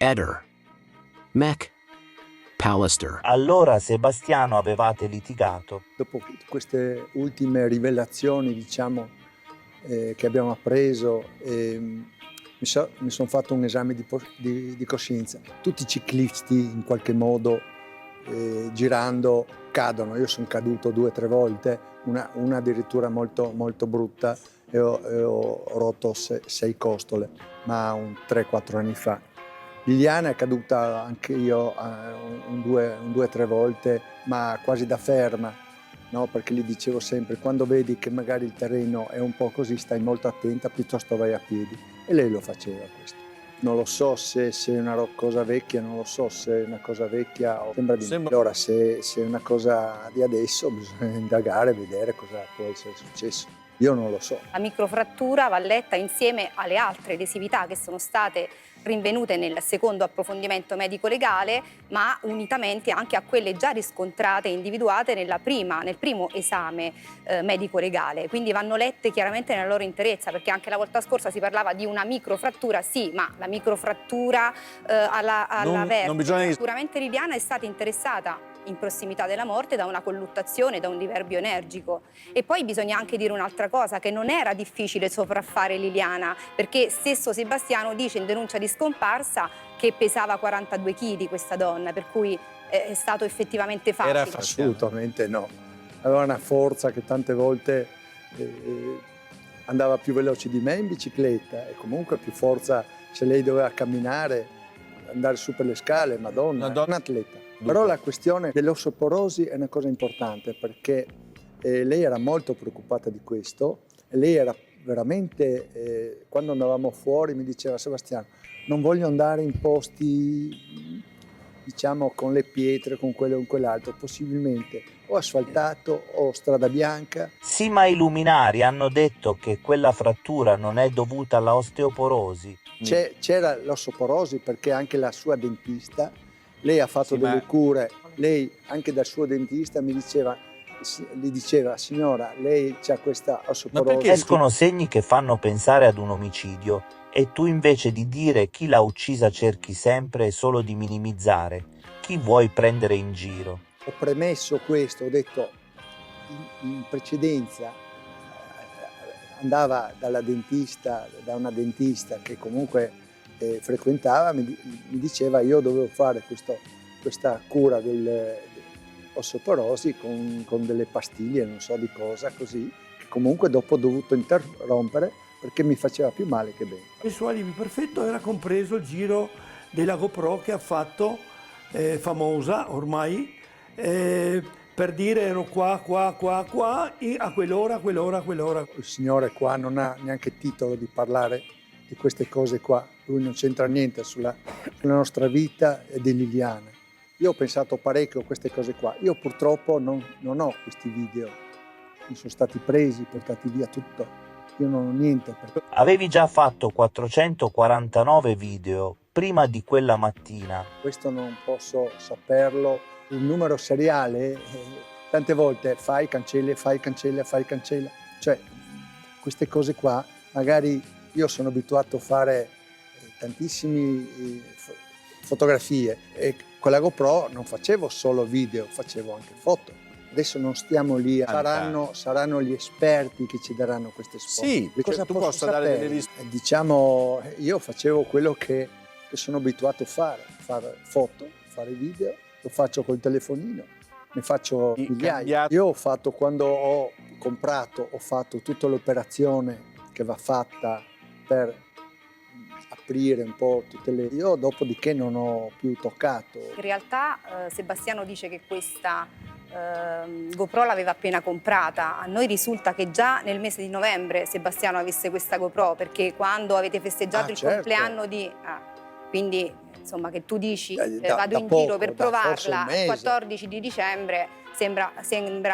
Eder, Mech, Pallister. Allora Sebastiano avevate litigato. Dopo queste ultime rivelazioni, diciamo, che abbiamo appreso, mi sono fatto un esame di coscienza. Tutti i ciclisti in qualche modo girando cadono. Io sono caduto 2 o 3 volte, una addirittura molto, molto brutta e ho rotto 6 costole, ma 3-4 anni fa. Liliana è caduta anche io 2 o 3 volte, ma quasi da ferma, no? Perché gli dicevo sempre, quando vedi che magari il terreno è un po' così, stai molto attenta, piuttosto vai a piedi. E lei lo faceva questo. Non lo so se è una cosa vecchia, non lo so se è una cosa vecchia o sembra di no. Allora se è una cosa di adesso bisogna indagare, vedere cosa può essere successo. Io non lo so. La microfrattura va letta insieme alle altre lesività che sono state rinvenute nel secondo approfondimento medico-legale, ma unitamente anche a quelle già riscontrate e individuate nel primo esame medico-legale. Quindi vanno lette chiaramente nella loro interezza, perché anche la volta scorsa si parlava di una microfrattura, sì, ma la microfrattura alla vertebra. Sicuramente Liliana è stata interessata in prossimità della morte da una colluttazione, da un diverbio energico. E poi bisogna anche dire un'altra cosa, che non era difficile sopraffare Liliana, perché stesso Sebastiano dice in denuncia di scomparsa che pesava 42 kg questa donna, per cui è stato effettivamente facile. Assolutamente no. Aveva una forza che tante volte andava più veloce di me in bicicletta e comunque più forza se lei doveva camminare, andare su per le scale, Madonna, è un atleta. Però la questione dell'osteoporosi è una cosa importante perché lei era molto preoccupata di questo e lei era veramente, quando andavamo fuori mi diceva Sebastiano, non voglio andare in posti, diciamo, con le pietre, con quello o quell'altro, possibilmente o asfaltato o strada bianca. Sì, ma i luminari hanno detto che quella frattura non è dovuta alla osteoporosi. C'era l'osteoporosi perché anche la sua dentista, lei ha fatto delle cure, lei anche dal suo dentista gli diceva signora, lei c'ha questa osteoporosi. Escono segni che fanno pensare ad un omicidio e tu invece di dire chi l'ha uccisa cerchi sempre solo di minimizzare. Chi vuoi prendere in giro? Ho premesso questo, ho detto in precedenza andava da una dentista che comunque frequentava, mi diceva io dovevo fare questa cura dell'osteoporosi con delle pastiglie, non so di cosa, così, che comunque dopo ho dovuto interrompere perché mi faceva più male che bene. Il suo alibi perfetto era compreso il giro della GoPro che ha fatto, famosa ormai, per dire ero qua, e a quell'ora. Il signore qua non ha neanche titolo di parlare di queste cose qua, lui non c'entra niente sulla nostra vita e di Liliana. Io ho pensato parecchio a queste cose qua, io purtroppo non ho questi video, mi sono stati presi, portati via tutto, io non ho niente. Avevi già fatto 449 video prima di quella mattina. Questo non posso saperlo, il numero seriale, tante volte fai, cancella, cioè queste cose qua magari. Io sono abituato a fare tantissime fotografie e con la GoPro non facevo solo video, facevo anche foto. Adesso non stiamo lì, saranno gli esperti che ci daranno queste foto. Sì, cosa tu posso possa sapere? dare delle risposte. Diciamo, io facevo quello che sono abituato a fare foto, fare video, lo faccio col telefonino, ne faccio migliaia. Io ho fatto, quando ho comprato, ho fatto tutta l'operazione che va fatta per aprire un po' tutte le... Io dopodiché non ho più toccato. In realtà Sebastiano dice che questa GoPro l'aveva appena comprata. A noi risulta che già nel mese di novembre Sebastiano avesse questa GoPro, perché quando avete festeggiato il compleanno di... quindi insomma che tu dici vado in giro per provarla il 14 di dicembre sembra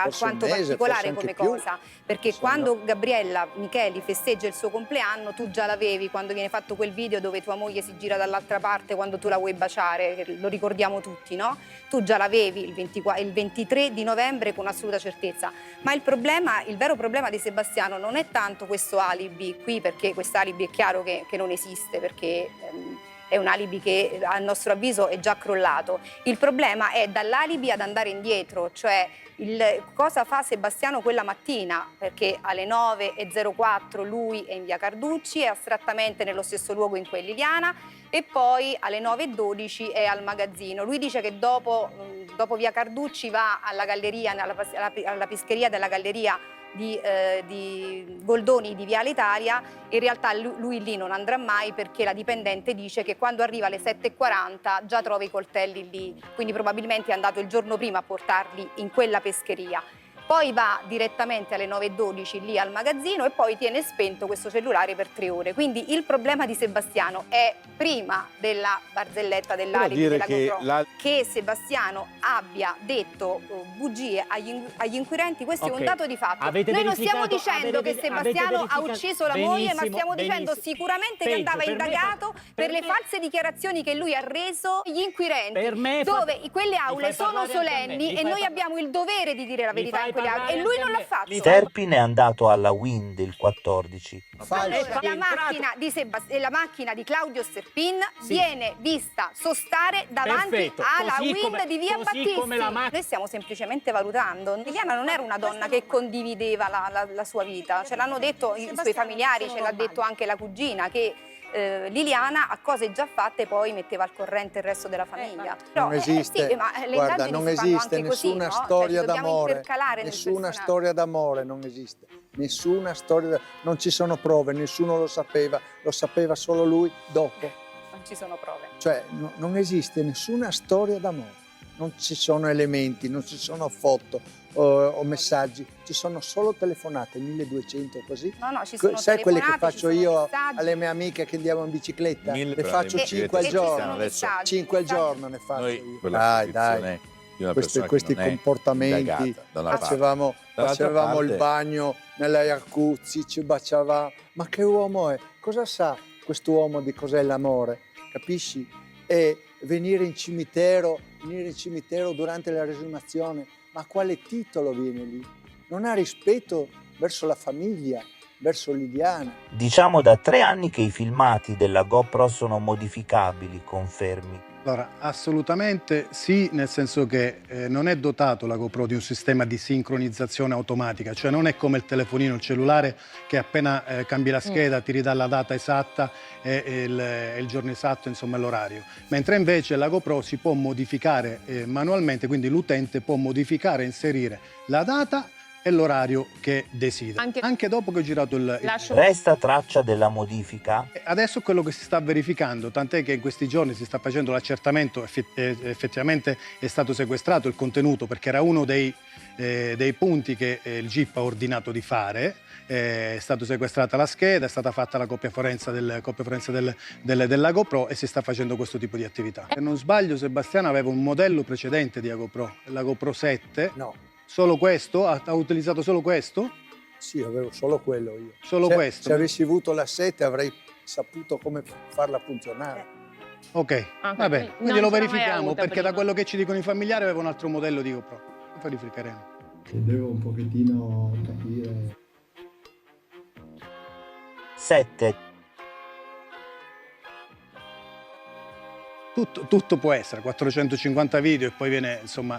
alquanto particolare come cosa, perché quando Gabriella Micheli festeggia il suo compleanno tu già l'avevi, quando viene fatto quel video dove tua moglie si gira dall'altra parte quando tu la vuoi baciare, lo ricordiamo tutti, no? Tu già l'avevi il 23 di novembre con assoluta certezza, ma il vero problema di Sebastiano non è tanto questo alibi qui, perché questo alibi è chiaro che non esiste, perché è un alibi che a nostro avviso è già crollato. Il problema è dall'alibi ad andare indietro, cioè cosa fa Sebastiano quella mattina, perché alle 9:04 lui è in via Carducci, è astrattamente nello stesso luogo in cui è Liliana, e poi alle 9:12 è al magazzino. Lui dice che dopo via Carducci va alla galleria, alla pescheria della galleria di Goldoni di Viale Italia. In realtà lui lì non andrà mai, perché la dipendente dice che quando arriva alle 7:40 già trova i coltelli lì, quindi probabilmente è andato il giorno prima a portarli in quella pescheria. Poi va direttamente alle 9:12 lì al magazzino e poi tiene spento questo cellulare per 3 ore. Quindi il problema di Sebastiano è prima della barzelletta dell'alibi della GoPro, che Sebastiano abbia detto bugie agli inquirenti. Questo è un dato di fatto. Noi non stiamo dicendo che Sebastiano ha ucciso la moglie, ma stiamo dicendo sicuramente che andava indagato per le false dichiarazioni che lui ha reso agli inquirenti, dove quelle aule sono solenni e noi abbiamo il dovere di dire la verità in quelle aule, e lui non l'ha fatto. Sterpin è andato alla Wind il 14. Allora, la macchina di Claudio Sterpin viene vista sostare davanti alla Wind di via Battisti. Noi stiamo semplicemente valutando. Liliana non era una donna che condivideva la sua vita, ce l'hanno detto i suoi familiari, ce l'ha detto anche la cugina, che Liliana a cose già fatte poi metteva al corrente il resto della famiglia. Non esiste, ma le guarda, indagini non si fanno esiste anche così, nessuna no? storia Cioè, dobbiamo d'amore, intercalare nessuna storia d'amore, non esiste, nessuna storia, non ci sono prove, nessuno lo sapeva solo lui dopo. Non ci sono prove. Cioè non esiste nessuna storia d'amore, non ci sono elementi, non ci sono foto o messaggi, ci sono solo telefonate, 1200 così. No, ci sono Sai quelle che telefonate, faccio ci sono io messaggi. alle mie amiche che andiamo in bicicletta? Le faccio 5 al ci sono giorno, messaggi. 5 al giorno ne faccio Noi, io. quella Dai, posizione di una persona che questi non è comportamenti, indagata, da una parte. facevamo Dall'altra il parte- bagno nella jacuzzi, ci baciavamo. Ma che uomo è? Cosa sa quest'uomo di cos'è l'amore? Capisci? E venire in cimitero durante la resumazione, ma a quale titolo viene lì? Non ha rispetto verso la famiglia, verso Liliana. Diciamo da 3 anni che i filmati della GoPro sono modificabili, confermi. Allora, assolutamente sì, nel senso che non è dotato la GoPro di un sistema di sincronizzazione automatica, cioè non è come il telefonino, il cellulare, che appena cambi la scheda ti ridà la data esatta e il giorno esatto, insomma l'orario. Mentre invece la GoPro si può modificare manualmente, quindi l'utente può modificare e inserire la data e l'orario che desidera, anche dopo che ho girato il Resta traccia della modifica? Adesso è quello che si sta verificando, tant'è che in questi giorni si sta facendo l'accertamento, effettivamente è stato sequestrato il contenuto perché era uno dei punti che il GIP ha ordinato di fare. È stata sequestrata la scheda, è stata fatta la copia forense della GoPro e si sta facendo questo tipo di attività. Se non sbaglio, Sebastiano aveva un modello precedente di GoPro, la GoPro 7. No. Solo questo? Ha utilizzato solo questo? Sì, avevo solo quello io. Solo questo? Se avessi avuto la 7 avrei saputo come farla funzionare. Ok, vabbè, quindi lo verifichiamo perché da quello che ci dicono i familiari aveva un altro modello di GoPro. Lo verificheremo. Devo un pochettino capire. 7. Tutto può essere, 450 video e poi viene, insomma,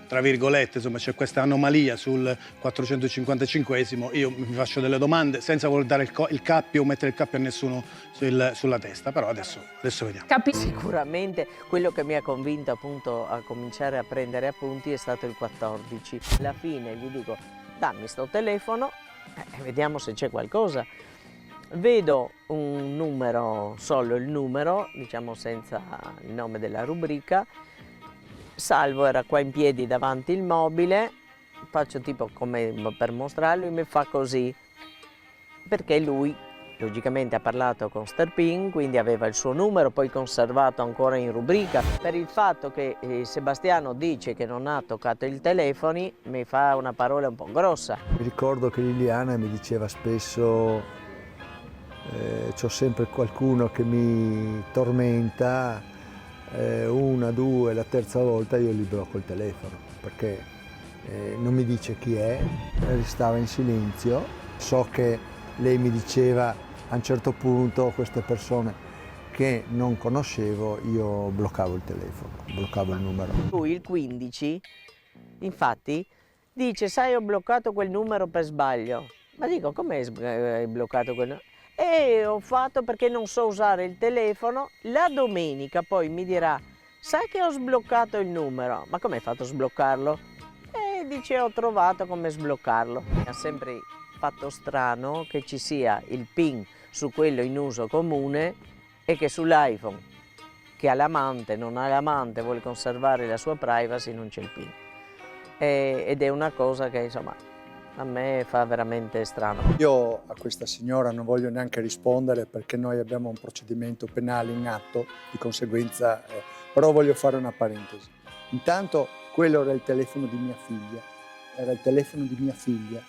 tra virgolette, insomma, c'è questa anomalia sul 455esimo. Io mi faccio delle domande senza voler dare il cappio o mettere il cappio a nessuno sulla testa, però adesso vediamo. Sicuramente quello che mi ha convinto appunto a cominciare a prendere appunti è stato il 14. Alla fine gli dico, dammi sto telefono e vediamo se c'è qualcosa. Vedo un numero, solo il numero, diciamo senza il nome della rubrica. Salvo era qua in piedi davanti il mobile, faccio tipo come per mostrarlo e mi fa così, perché lui logicamente ha parlato con Sterpin, quindi aveva il suo numero, poi conservato ancora in rubrica. Per il fatto che Sebastiano dice che non ha toccato il telefono, mi fa una parola un po' grossa. Mi ricordo che Liliana mi diceva spesso c'ho sempre qualcuno che mi tormenta, una, due, la terza volta io gli blocco il telefono perché non mi dice chi è, restava in silenzio. So che lei mi diceva a un certo punto queste persone che non conoscevo, io bloccavo il telefono, bloccavo il numero. Lui il 15, infatti, dice: sai, ho bloccato quel numero per sbaglio. Ma dico, come hai bloccato quel numero? E ho fatto perché non so usare il telefono. La domenica poi mi dirà: sai che ho sbloccato il numero? Ma come hai fatto a sbloccarlo? E dice: ho trovato come sbloccarlo. Mi ha sempre fatto strano che ci sia il PIN su quello in uso comune e che sull'iPhone, che ha l'amante, non ha l'amante, vuole conservare la sua privacy, non c'è il PIN. Ed è una cosa che, insomma, a me fa veramente strano. Io a questa signora non voglio neanche rispondere perché noi abbiamo un procedimento penale in atto, di conseguenza, però voglio fare una parentesi. Intanto quello era il telefono di mia figlia, era il telefono di mia figlia,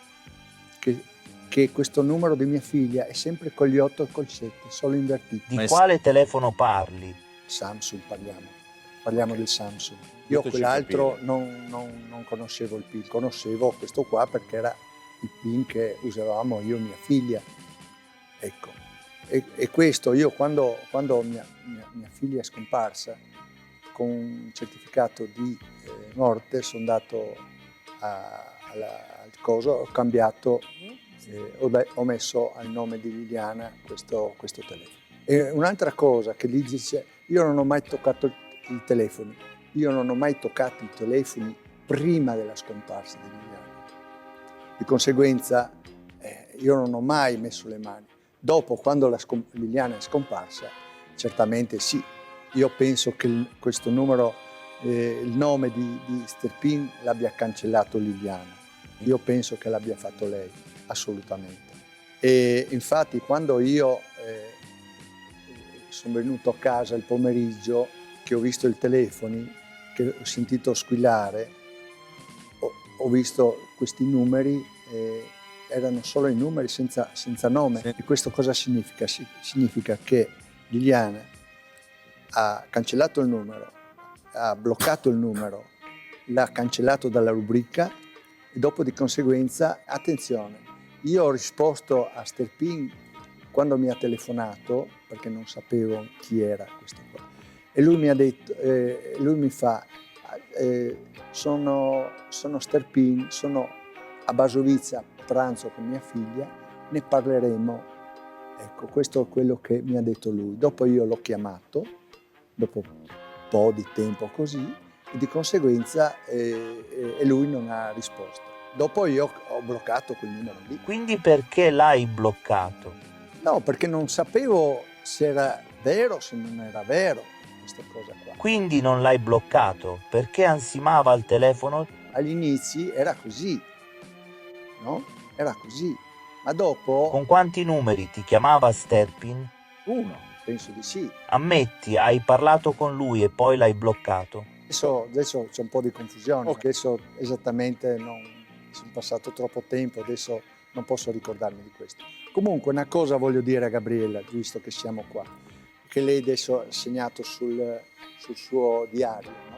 che questo numero di mia figlia è sempre con gli 8 e col 7, solo invertiti. Di quale telefono parli? Samsung parliamo del Samsung. Io quell'altro non conoscevo il PIN, conoscevo questo qua perché era il PIN che usavamo io e mia figlia. Ecco. E questo io quando mia figlia è scomparsa, con un certificato di morte sono andato al coso, ho cambiato, ho messo al nome di Liliana questo telefono. E un'altra cosa che gli dice: io non ho mai toccato i telefoni, io non ho mai toccato i telefoni prima della scomparsa di Liliana. Di conseguenza io non ho mai messo le mani. Dopo, quando Liliana è scomparsa, certamente sì, io penso che questo numero, il nome di Sterpin l'abbia cancellato Liliana. Io penso che l'abbia fatto lei, assolutamente. E infatti quando io sono venuto a casa il pomeriggio, che ho visto i telefoni, che ho sentito squillare, ho visto questi numeri, erano solo i numeri senza nome. Sì. E questo cosa significa? Significa che Liliana ha cancellato il numero, ha bloccato il numero, l'ha cancellato dalla rubrica e dopo di conseguenza, attenzione, io ho risposto a Sterpin quando mi ha telefonato, perché non sapevo chi era questo qua, e lui mi ha detto, lui mi fa, sono Sterpin, sono a Basovizza, pranzo con mia figlia, ne parleremo. Ecco, questo è quello che mi ha detto lui. Dopo io l'ho chiamato, dopo un po' di tempo così, e di conseguenza lui non ha risposto. Dopo io ho bloccato quel numero lì. Quindi perché l'hai bloccato? No, perché non sapevo se era vero o se non era vero questa cosa qua. Quindi non l'hai bloccato? Perché ansimava al telefono? Agli inizi era così, no? Era così. Ma dopo... Con quanti numeri ti chiamava Sterpin? Uno, penso di sì. Ammetti, hai parlato con lui e poi l'hai bloccato? Adesso c'è un po' di confusione, perché adesso esattamente sono passato troppo tempo, adesso non posso ricordarmi di questo. Comunque una cosa voglio dire a Gabriella, visto che siamo qua, che lei adesso ha segnato sul suo diario, no?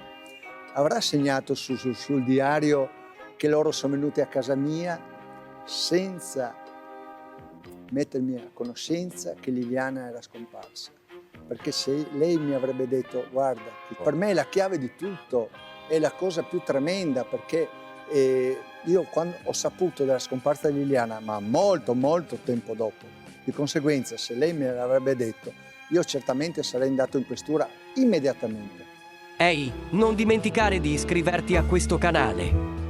Avrà segnato sul diario che loro sono venuti a casa mia senza mettermi a conoscenza che Liliana era scomparsa. Perché se lei mi avrebbe detto: guarda, per me è la chiave di tutto, è la cosa più tremenda, perché io quando ho saputo della scomparsa di Liliana, ma molto tempo dopo, di conseguenza se lei me l'avrebbe detto, io certamente sarei andato in questura immediatamente. Ehi, non dimenticare di iscriverti a questo canale.